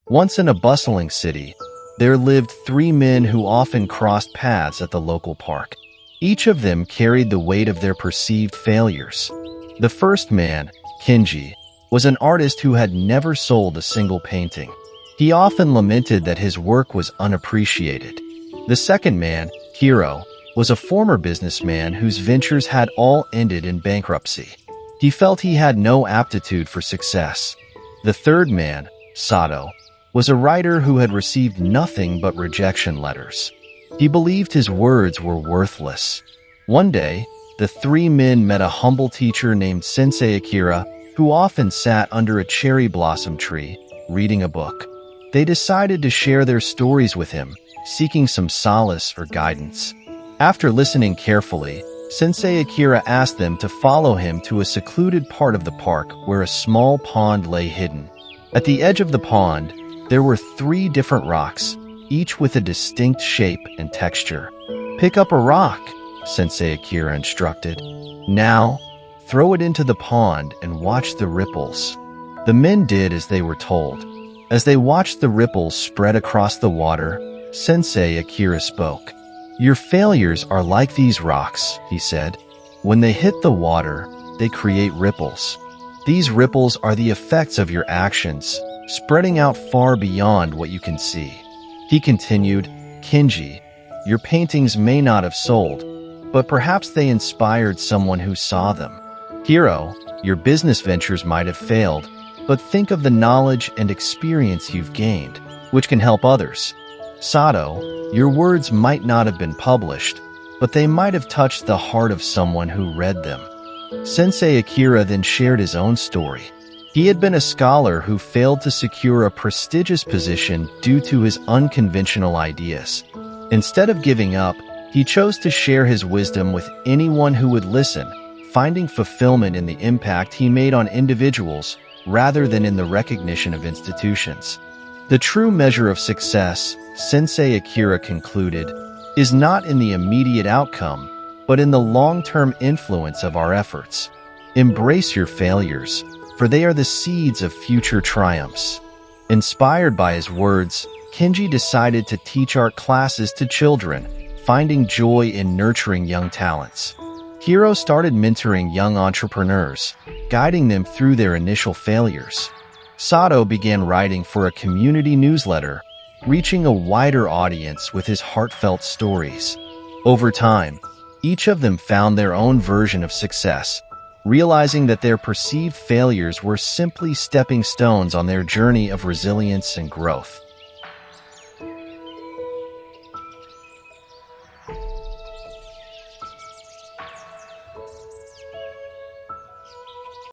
Once in a bustling city, there lived three men who often crossed paths at the local park. Each of them carried the weight of their perceived failures. The first man, Kenji, was an artist who had never sold a single painting. He often lamented that his work was unappreciated. The second man, Hiro, was a former businessman whose ventures had all ended in bankruptcy. He felt he had no aptitude for success. The third man, Sato, was a writer who had received nothing but rejection letters. He believed his words were worthless. One day, the three men met a humble teacher named Sensei Akira, who often sat under a cherry blossom tree, reading a book. They decided to share their stories with him, seeking some solace or guidance. After listening carefully, Sensei Akira asked them to follow him to a secluded part of the park where a small pond lay hidden. At the edge of the pond, there were three different rocks, each with a distinct shape and texture. "Pick up a rock," Sensei Akira instructed. "Now, throw it into the pond and watch the ripples." The men did as they were told. As they watched the ripples spread across the water, Sensei Akira spoke. "Your failures are like these rocks," he said. "When they hit the water, they create ripples. These ripples are the effects of your actions, spreading out far beyond what you can see." He continued, "Kenji, your paintings may not have sold, but perhaps they inspired someone who saw them. Hiro, your business ventures might have failed, but think of the knowledge and experience you've gained, which can help others. Sato, your words might not have been published, but they might have touched the heart of someone who read them." Sensei Akira then shared his own story. He had been a scholar who failed to secure a prestigious position due to his unconventional ideas. Instead of giving up, he chose to share his wisdom with anyone who would listen, finding fulfillment in the impact he made on individuals rather than in the recognition of institutions. The true measure of success, Sensei Akira concluded, is not in the immediate outcome, but in the long-term influence of our efforts. Embrace your failures, for they are the seeds of future triumphs. Inspired by his words, Kenji decided to teach art classes to children, finding joy in nurturing young talents. Hiro started mentoring young entrepreneurs, guiding them through their initial failures. Sato began writing for a community newsletter, reaching a wider audience with his heartfelt stories. Over time, each of them found their own version of success, realizing that their perceived failures were simply stepping stones on their journey of resilience and growth.